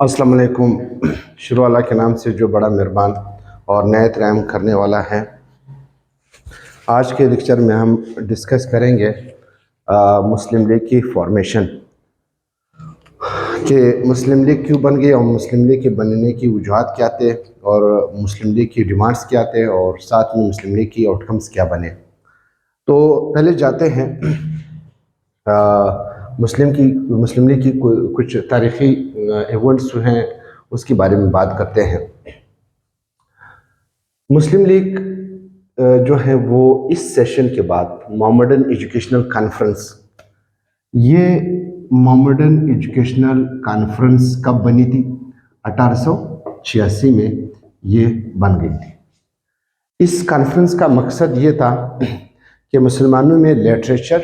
अस्सलाम वालेकुम। शुरू अल्लाह के नाम से जो बड़ा मेहरबान और नहायत रहम करने वाला है। आज के लेक्चर में हम डिस्कस करेंगे मुस्लिम लीग की फॉर्मेशन, कि मुस्लिम लीग क्यों बन गई और मुस्लिम लीग के बनने की वजूहात क्या थे और मुस्लिम लीग की डिमांड्स क्या थे और साथ में मुस्लिम लीग की आउटकम्स क्या बने। तो पहले जाते हैं मुस्लिम लीग की कुछ तारीख़ी इवेंट्स जो हैं उसके बारे में बात करते हैं। मुस्लिम लीग जो है वो इस सेशन के बाद मोहम्मदन एजुकेशनल कॉन्फ्रेंस, ये मोहम्मदन एजुकेशनल कॉन्फ्रेंस कब बनी थी? 1886 में ये बन गई थी। इस कॉन्फ्रेंस का मकसद ये था कि मुसलमानों में लिटरेचर,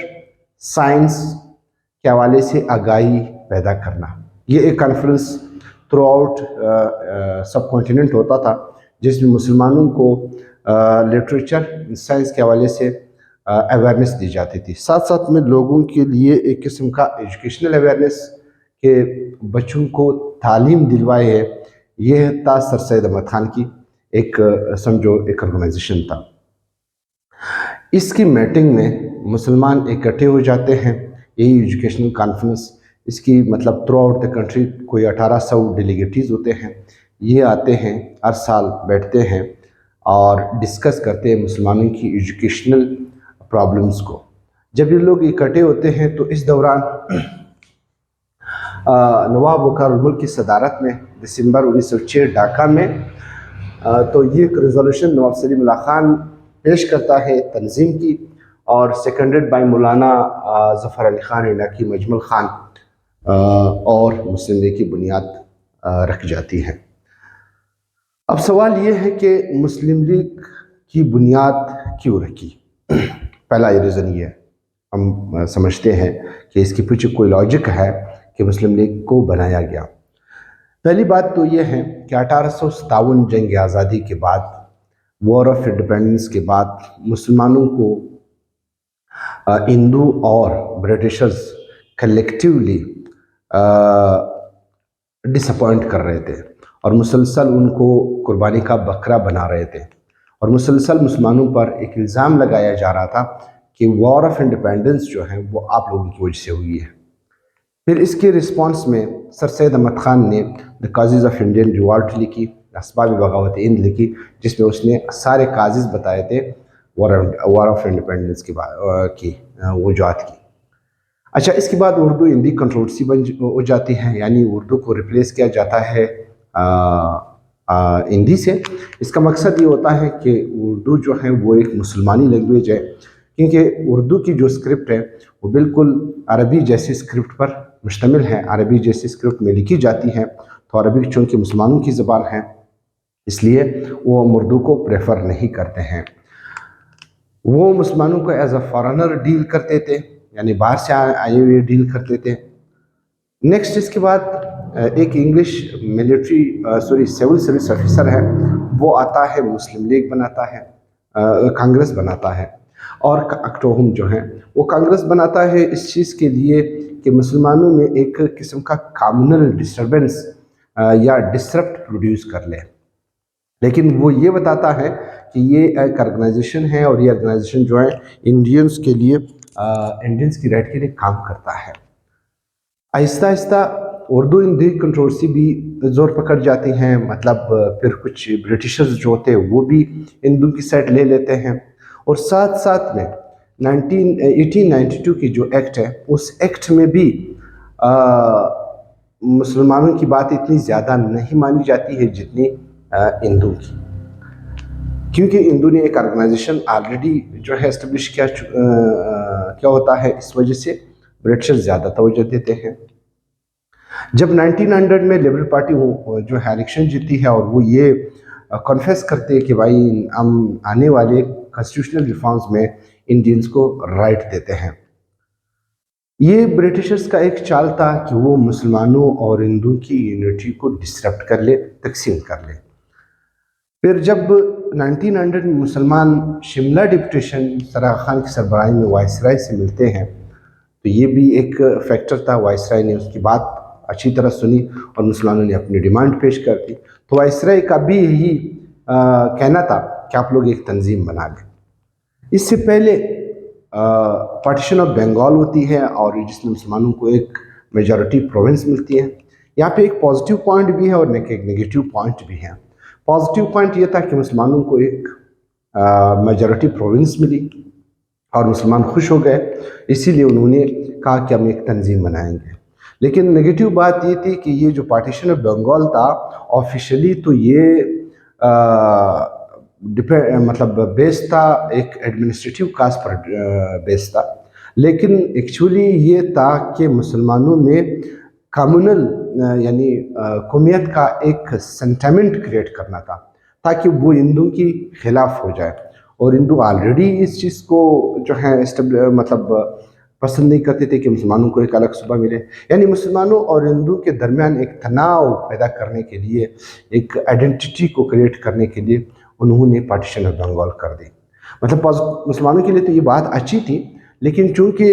साइंस के हवाले से आगाही पैदा करना। ये एक कॉन्फ्रेंस थ्रू आउट सब कॉन्टिनेंट होता था, जिसमें मुसलमानों को लिटरेचर, साइंस के हवाले से अवेयरनेस दी जाती थी। साथ साथ में लोगों के लिए एक किस्म का एजुकेशनल अवेयरनेस के बच्चों को तालीम दिलवाए है। ये था सर सैयद अहमद खान की एक समझो एक ऑर्गेनाइजेशन था। इसकी मीटिंग में मुसलमान इकट्ठे हो जाते हैं। यही एजुकेशनल कॉन्फ्रेंस, इसकी मतलब थ्रू आउट द कंट्री कोई 1800 डेलीगेटीज होते हैं। ये आते हैं, हर साल बैठते हैं और डिस्कस करते हैं मुसलमानों की एजुकेशनल प्रॉब्लम्स को। जब ये लोग इकट्ठे होते हैं तो इस दौरान नवाब वक़ारुल मुल्क की सदारत में दिसंबर 1906 ढाका में तो ये एक रेजोल्यूशन नवाब सलीम अल्लाह खान पेश करता है तंजीम की, और सेकेंडेड बाय मौलाना ज़फ़र अली ख़ान इराक़ी, मजमुल ख़ान, और मुस्लिम लीग की बुनियाद रख जाती है। अब सवाल ये है कि मुस्लिम लीग की बुनियाद क्यों रखी? पहला ये रीज़न ये है, हम समझते हैं कि इसके पीछे कोई लॉजिक है कि मुस्लिम लीग को बनाया गया। पहली बात तो ये है कि 1857 जंग आज़ादी के बाद, वॉर ऑफ इंडिपेंडेंस के बाद, मुसलमानों को हिंदू और ब्रिटिशर्स कलेक्टिवली डिसअपॉइंट कर रहे थे और मुसलसल उनको कुर्बानी का बकरा बना रहे थे, और मुसलसल मुसलमानों पर एक इल्ज़ाम लगाया जा रहा था कि वॉर ऑफ इंडिपेंडेंस जो है वो आप लोगों की वजह से हुई है। फिर इसके रिस्पांस में सर सैयद अहमद खान ने द काज़ीज़ ऑफ इंडियन रिवॉल्ट लिखी, असबाब बगावत हिंद लिखी, जिसमें उसने सारे काज़ीज़ बताए थे वॉर ऑफ इंडिपेंडेंस की वजूहात की। अच्छा, इसके बाद उर्दू हिंदी कंट्रोवर्सी हो जाती है, यानी उर्दू को रिप्लेस किया जाता है हिंदी से। इसका मकसद ये होता है कि उर्दू जो है वो एक मुसलमानी लैंग्वेज है, क्योंकि उर्दू की जो स्क्रिप्ट है वो बिल्कुल अरबी जैसी स्क्रिप्ट पर मुश्तमिल है। अरबी जैसी स्क्रिप्ट में लिखी जाती है, तो अरबी चूँकि मुसलमानों की ज़बान है इसलिए वो उर्दू को प्रेफर नहीं करते हैं। वो मुसलमानों को एज अ फॉरेनर डील करते थे, यानी बाहर से आए हुए डील करते थे। नेक्स्ट इसके बाद एक इंग्लिश सिविल सर्विस ऑफिसर है, वो आता है, मुस्लिम लीग बनाता है, कांग्रेस बनाता है, और अक्टोहम जो है वो कांग्रेस बनाता है इस चीज़ के लिए कि मुसलमानों में एक किस्म का कम्युनल डिस्टर्बेंस या डिसरप्ट प्रोड्यूस कर ले। लेकिन वो ये बताता है कि ये एक ऑर्गेनाइजेशन है और ये ऑर्गेनाइजेशन जो है इंडियंस के लिए, इंडियंस की राइट के लिए काम करता है। आहिस्ता आहिस्ता उर्दू हिंदी कंट्रोवर्सी भी ज़ोर पकड़ जाती हैं, मतलब फिर कुछ ब्रिटिशर्स जो होते हैं वो भी हिंदू की साइड ले लेते हैं, और साथ साथ में 1892 की जो एक्ट है उस एक्ट में भी मुसलमानों की बात इतनी ज़्यादा नहीं मानी जाती है जितनी हिंदू की, क्योंकि हिंदू ने एक ऑर्गेनाइजेशन ऑलरेडी जो है एस्टेब्लिश क्या होता है, इस वजह से ब्रिटिशर्स ज़्यादा तवज्जो देते हैं। जब 1900 में लिबरल पार्टी जो है इलेक्शन जीती है और वो ये कॉन्फेस करते हैं कि भाई हम आने वाले कॉन्स्टिट्यूशनल रिफॉर्म्स में इंडियंस को राइट देते हैं, ये ब्रिटिशर्स का एक चाल था कि वो मुसलमानों और हिंदू की यूनिटी को डिस्टर्ब कर ले, तकसीम कर ले। फिर जब 1900 में मुसलमान शिमला डिप्यूटेशन सर आगा खान की सरबराही में वाइसराय से मिलते हैं, तो ये भी एक फैक्टर था। वाइसराय ने उसकी बात अच्छी तरह सुनी और मुसलमानों ने अपनी डिमांड पेश कर दी। तो वाइसराय का भी यही कहना था कि आप लोग एक तंजीम बना लें। इससे पहले पार्टीशन ऑफ बंगाल होती है और जिसमें मुसलमानों को एक मेजॉरिटी प्रोविंस मिलती है। यहाँ पे एक पॉजिटिव पॉइंट भी है और एक नेगेटिव पॉइंट भी है। पॉजिटिव पॉइंट ये था कि मुसलमानों को एक मेजॉरिटी प्रोविंस मिली और मुसलमान खुश हो गए, इसीलिए उन्होंने कहा कि हम एक तंजीम बनाएंगे। लेकिन नेगेटिव बात ये थी कि ये जो पार्टीशन ऑफ बंगाल था ऑफिशियली तो ये मतलब बेस था एक एडमिनिस्ट्रेटिव कास्ट पर बेस था, लेकिन एक्चुअली ये था कि मुसलमानों में कम्युनल यानी कौमियत का एक सेंटिमेंट क्रिएट करना था ताकि वो हिंदू की खिलाफ हो जाए। और हिंदू ऑलरेडी इस चीज़ को जो है मतलब पसंद नहीं करते थे कि मुसलमानों को एक अलग सूबा मिले। यानी मुसलमानों और हिंदू के दरमियान एक तनाव पैदा करने के लिए, एक आइडेंटिटी को क्रिएट करने के लिए उन्होंने पार्टीशन ऑफ बंगाल कर दी। मतलब मुसलमानों के लिए तो ये बात अच्छी थी, लेकिन चूंकि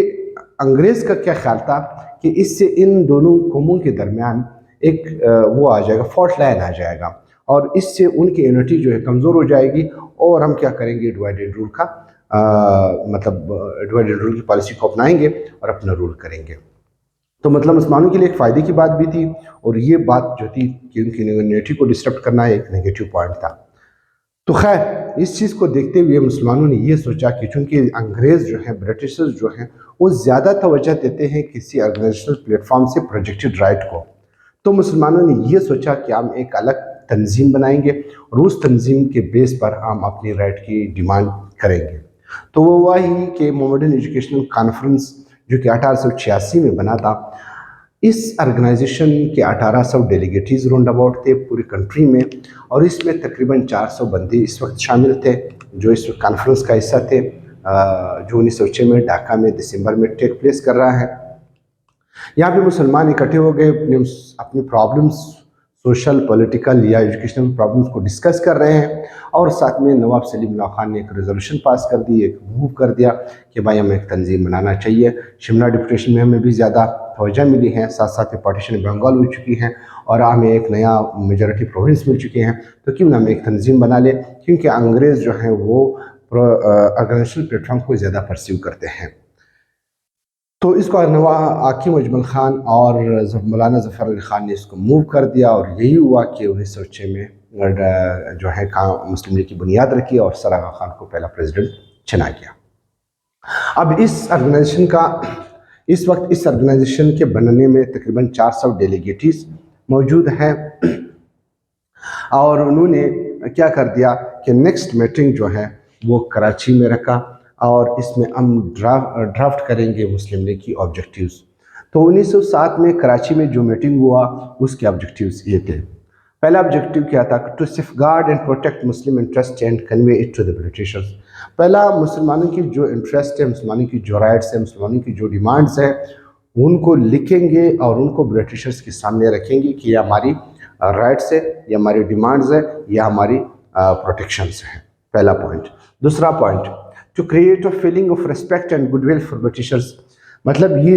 अंग्रेज़ का क्या ख्याल था कि इससे इन दोनों कौमों के दरमियान एक वो आ जाएगा, फॉल्ट लाइन आ जाएगा और इससे उनकी यूनिटी जो है कमज़ोर हो जाएगी और हम क्या करेंगे, डिवाइडेड रूल का मतलब डिवाइडेड रूल की पॉलिसी को अपनाएंगे और अपना रूल करेंगे। तो मतलब मुसलमानों के लिए एक फ़ायदे की बात भी थी और ये बात जो थी कि उनकी यूनिटी को डिस्टर्ब करना एक नेगेटिव पॉइंट था। तो खैर इस चीज़ को देखते हुए मुसलमानों ने ये सोचा कि चूँकि अंग्रेज़ जो हैं, ब्रिटिशर्स जो हैं, वो ज़्यादा तवज्जो देते हैं किसी ऑर्गेनाइजेशनल प्लेटफॉर्म से प्रोजेक्टेड राइट को, तो मुसलमानों ने ये सोचा कि हम एक अलग तंजीम बनाएंगे और उस तंजीम के बेस पर हम अपनी राइट की डिमांड करेंगे। तो वो हुआ ही कि मोहम्मदन एजुकेशनल कॉन्फ्रेंस जो कि 1886 में बना था, इस ऑर्गेनाइजेशन के 1800 डेलीगेटीज राउंड अबाउट थे पूरी कंट्री में और इसमें तकरीबन 400 बंदी इस वक्त शामिल थे जो इस कॉन्फ्रेंस का हिस्सा थे, जो 1906 में ढाका में दिसंबर में टेक प्लेस कर रहा है। यहाँ पे मुसलमान इकट्ठे हो गए, अपनी प्रॉब्लम्स, सोशल, पॉलिटिकल या एजुकेशनल प्रॉब्लम्स को डिस्कस कर रहे हैं और साथ में नवाब सलीम अल्लाह खान ने एक रेजोल्यूशन पास कर दी, एक मूव कर दिया कि भाई हमें एक तंजीम बनाना चाहिए। शिमला डिप्यूटेशन में हमें भी ज़्यादा तवज्जो मिली है, साथ साथ में पार्टीशन बंगाल हो चुकी हैं और हमें एक नया मेजॉरिटी प्रोविंस मिल चुके हैं, तो क्यों ना हम एक तंजीम बना ले, क्योंकि अंग्रेज़ जो हैं वो ऑर्गेनाइजेशनल प्लेटफॉर्म को ज़्यादा परस्यू करते हैं। तो इसको नवा हाकिम अजमल खान और मौलाना ज़फ़र अली ख़ान ने इसको मूव कर दिया और यही हुआ कि 1906 में जो है मुस्लिम लीग की बुनियाद रखी और सर आगा खान को पहला प्रेसिडेंट चुना गया। अब इस वक्त इस ऑर्गेनाइजेशन के बनने में तकरीबन 400 डेलीगेटीज मौजूद हैं और उन्होंने क्या कर दिया कि नेक्स्ट मीटिंग जो है वो कराची में रखा और इसमें हम ड्राफ्ट करेंगे मुस्लिम लीग की ऑब्जेक्टिव्स। तो 1907 में कराची में जो मीटिंग हुआ उसके ऑब्जेक्टिव्स ये थे। पहला ऑब्जेक्टिव क्या था? To safeguard and protect Muslim interest and convey it to the Britishers. पहला मुसलमानों की जो इंटरेस्ट है, मुसलमानों की जो राइट्स है, मुसलमानों की जो डिमांड्स हैं उनको लिखेंगे और उनको ब्रिटिशर्स के सामने रखेंगे कि ये हमारी राइट्स है, ये हमारी डिमांड्स है, ये हमारी प्रोटेक्शंस हैं। पहला पॉइंट। दूसरा point, to create a feeling of respect and goodwill for Britishers. मतलब ये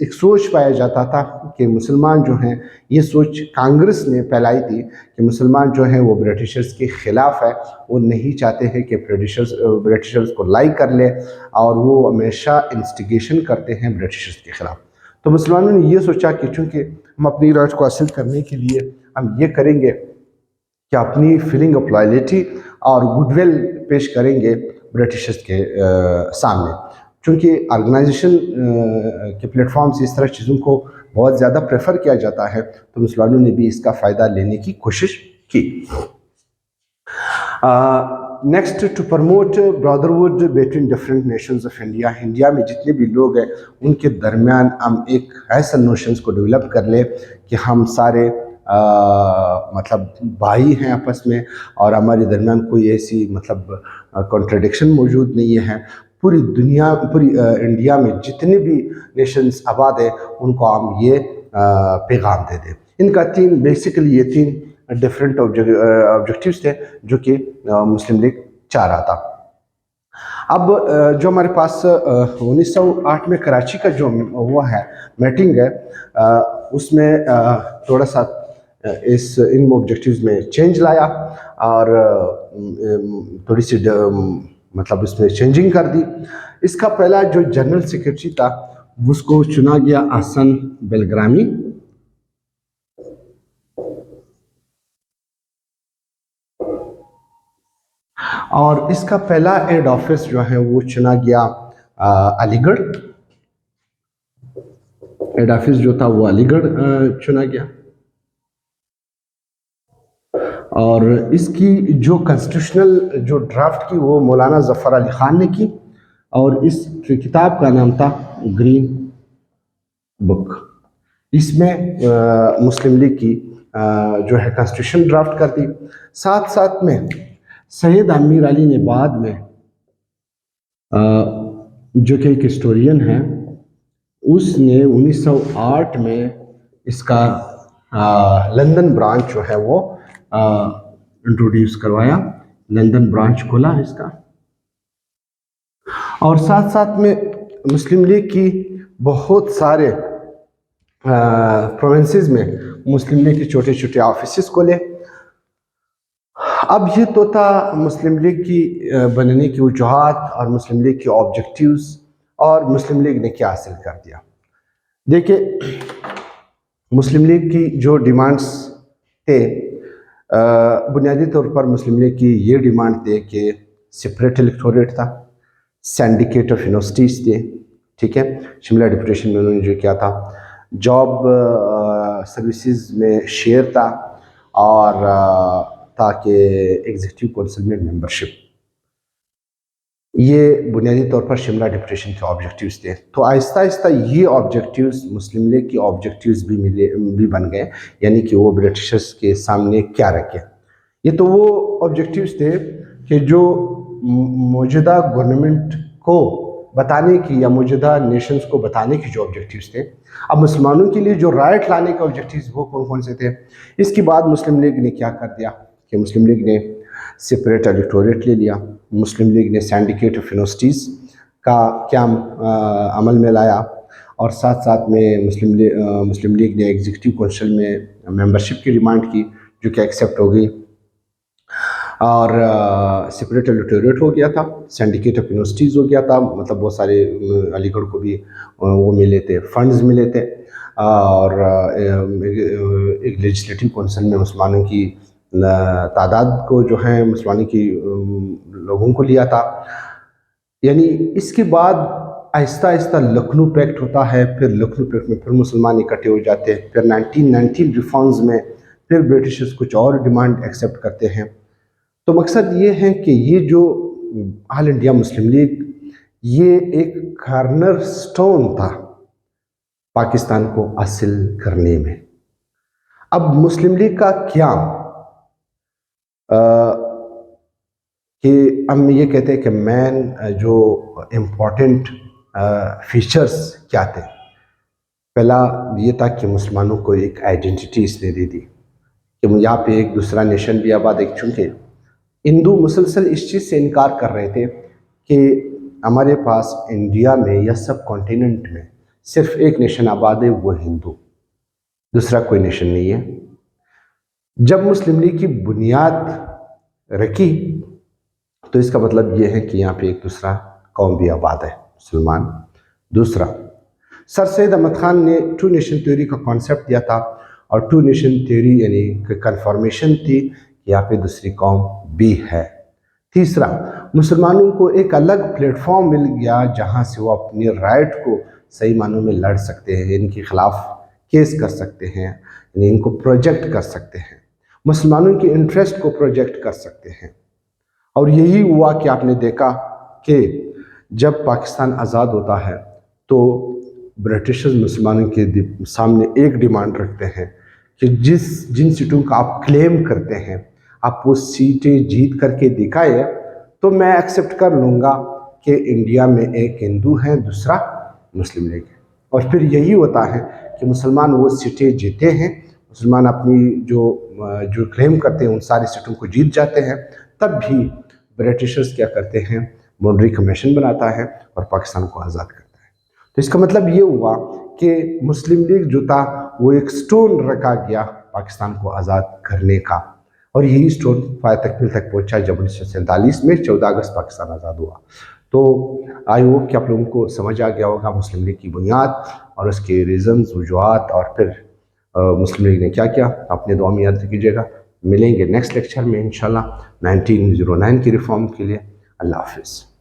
एक सोच पाया जाता था कि मुसलमान जो हैं, ये सोच कांग्रेस ने फैलाई थी कि मुसलमान जो हैं वो ब्रिटिशर्स के ख़िलाफ़ है, वो नहीं चाहते हैं कि ब्रिटिशर्स को लाइक कर ले और वो हमेशा इंस्टिगेशन करते हैं ब्रिटिशर्स के ख़िलाफ़। तो मुसलमानों ने ये सोचा कि चूँकि हम अपनी राइट्स को हासिल करने के लिए हम ये करेंगे कि अपनी फीलिंग ऑफ लॉयल्टी और गुडविल पेश करेंगे ब्रिटिशर्स के सामने। चूँकि ऑर्गेनाइजेशन के प्लेटफॉर्म से इस तरह चीज़ों को बहुत ज़्यादा प्रेफर किया जाता है, तो मुसलमानों ने भी इसका फ़ायदा लेने की कोशिश की। Next, to promote brotherhood between different nations of India. India में जितने भी लोग हैं उनके दरमियान हम एक ऐसा नोशंस को डेवलप कर ले कि हम सारे मतलब भाई हैं आपस में और हमारे दरमियान कोई ऐसी मतलब कॉन्ट्रडिक्शन मौजूद नहीं है। पूरी इंडिया में जितने भी नेशंस आबाद है उनको हम ये पैगाम दे दें। इनका बेसिकली ये तीन डिफरेंट ऑब्जेक्टिव्स थे जो कि मुस्लिम लीग चाह रहा था। अब जो हमारे पास 1908 में कराची का जो वो है मीटिंग है, اس میں تھوڑا سا ان آبجیکٹیوز میں چینج لایا اور تھوڑی سی مطلب اس میں چینجنگ کر دی. اس کا پہلا جو جنرل سیکرٹری تھا اس کو چنا گیا حسن بلگرامی، اور اس کا پہلا ہیڈ آفس جو ہے وہ چنا گیا علی گڑھ. ہیڈ آفس جو تھا وہ علی گڑھ چنا گیا. اور اس کی جو کنسٹیٹیوشنل جو ڈرافٹ کی وہ مولانا ظفر علی خان نے کی، اور اس کتاب کا نام تھا گرین بک. اس میں مسلم لیگ کی جو ہے کنسٹیٹیوشن ڈرافٹ کر دی. ساتھ ساتھ میں سید امیر علی نے بعد میں جو کہ ایک ہسٹورین ہے، اس نے 1908 میں اس کا لندن برانچ جو ہے وہ انٹروڈیوس کروایا، لندن برانچ کھولا اس کا. اور ساتھ ساتھ میں مسلم لیگ کی بہت سارے پروونسز میں مسلم لیگ کے چھوٹے چھوٹے آفیسز کھولے. اب یہ تو تھا مسلم لیگ کی بننے کی وجوہات اور مسلم لیگ کی آبجیکٹیوز، اور مسلم لیگ نے کیا حاصل کر دیا. دیکھیں مسلم لیگ کی جو ڈیمانڈز تھے، بنیادی طور پر مسلم لیگ کی یہ ڈیمانڈ تھے کہ سپریٹ الیکٹوریٹ تھا، سینڈیکیٹ آف یونیورسٹیز تھے، ٹھیک ہے. شملہ ڈپٹیشن میں انہوں نے جو کیا تھا، جاب سروسز میں شیئر تھا، اور تاکہ ایگزیکٹو کونسل میں ممبرشپ. یہ بنیادی طور پر شملہ ڈپٹیشن کے آبجیکٹیوز تھے. تو آہستہ آہستہ یہ آبجیکٹیوز مسلم لیگ کی آبجیکٹیوز بھی بن گئے، یعنی کہ وہ برٹشرز کے سامنے کیا رکھے. یہ تو وہ آبجیکٹیوز تھے کہ جو موجودہ گورنمنٹ کو بتانے کی یا موجودہ نیشنز کو بتانے کی جو آبجیکٹیوز تھے. اب مسلمانوں کے لیے جو رائٹ لانے کے آبجیکٹیوز وہ کون کون سے تھے. اس کے بعد مسلم لیگ نے کیا کر دیا کہ مسلم لیگ نے سپریٹ الیکٹوریٹ لے لیا. مسلم لیگ نے سینڈیکیٹ آف یونیورسٹیز کا قیام عمل میں لایا، اور ساتھ ساتھ میں مسلم لیگ نے ایگزیکٹو کونسل میں ممبرشپ کی ڈیمانڈ کی، جو کہ ایکسیپٹ ہو گئی. اور سپریٹ الیکٹوریٹ ہو گیا تھا، سینڈیکیٹ آف یونیورسٹیز ہو گیا تھا، مطلب بہت سارے علی گڑھ کو بھی وہ ملے تھے، فنڈز ملے تھے. اور ایک لیجسلیٹو کونسل میں مسلمانوں کی تعداد کو جو ہے مسلمانوں کی لوگوں کو لیا تھا. یعنی اس کے بعد آہستہ آہستہ لکھنؤ پیکٹ ہوتا ہے، پھر لکھنؤ پیکٹ میں پھر مسلمان اکٹھے ہو جاتے ہیں. پھر 1919 ریفارمز میں پھر برٹشرز کچھ اور ڈیمانڈ ایکسیپٹ کرتے ہیں. تو مقصد یہ ہے کہ یہ جو آل انڈیا مسلم لیگ یہ ایک کارنر سٹون تھا پاکستان کو حاصل کرنے میں. اب مسلم لیگ کا قیام کہ ہم یہ کہتے ہیں کہ مین جو امپورٹنٹ فیچرز کیا تھے. پہلا یہ تھا کہ مسلمانوں کو ایک آئیڈینٹی اس نے دے دی کہ یہاں پہ ایک دوسرا نیشن بھی آباد ہے. چونکہ ہندو مسلسل اس چیز سے انکار کر رہے تھے کہ ہمارے پاس انڈیا میں یا سب کانٹیننٹ میں صرف ایک نیشن آباد ہے، وہ ہندو، دوسرا کوئی نیشن نہیں ہے. جب مسلم لیگ کی بنیاد رکھی تو اس کا مطلب یہ ہے کہ یہاں پہ ایک دوسرا قوم بھی آباد ہے، مسلمان. دوسرا، سر سید احمد خان نے ٹو نیشن تھیوری کا کانسیپٹ دیا تھا، اور ٹو نیشن تھیوری یعنی کہ کنفرمیشن تھی کہ یہاں پہ دوسری قوم بھی ہے. تیسرا، مسلمانوں کو ایک الگ پلیٹ فارم مل گیا جہاں سے وہ اپنی رائٹ کو صحیح معنوں میں لڑ سکتے ہیں، ان کے خلاف کیس کر سکتے ہیں، یعنی ان کو پروجیکٹ کر سکتے ہیں، مسلمانوں کے انٹرسٹ کو پروجیکٹ کر سکتے ہیں. اور یہی ہوا کہ آپ نے دیکھا کہ جب پاکستان آزاد ہوتا ہے تو برٹشرز مسلمانوں کے سامنے ایک ڈیمانڈ رکھتے ہیں کہ جن سیٹوں کا آپ کلیم کرتے ہیں آپ وہ سیٹیں جیت کر کے دکھائے تو میں ایکسیپٹ کر لوں گا کہ انڈیا میں ایک ہندو ہے، دوسرا مسلم لیگ ہے. اور پھر یہی ہوتا ہے کہ مسلمان وہ سیٹیں جیتے ہیں، مسلمان اپنی جو کلیم کرتے ہیں ان ساری سیٹوں کو جیت جاتے ہیں. تب بھی برٹشرز کیا کرتے ہیں، باؤنڈری کمیشن بناتا ہے اور پاکستان کو آزاد کرتا ہے. تو اس کا مطلب یہ ہوا کہ مسلم لیگ جو تھا وہ ایک سٹون رکھا گیا پاکستان کو آزاد کرنے کا، اور یہی سٹون پایہ تکمیل تک پہنچا جب 1947 میں 14 اگست پاکستان آزاد ہوا۔ تو آئی ہوپ کہ آپ لوگوں کو سمجھ آ گیا ہوگا مسلم لیگ کی بنیاد اور اس کے ریزنز، وجوہات، اور پھر مسلم لیگ نے کیا کیا۔ اپنے دعا میں یاد رکھیے گا۔ ملیں گے نیکسٹ لیکچر میں انشاءاللہ 1909 کی ریفارم کے لیے۔ اللہ حافظ۔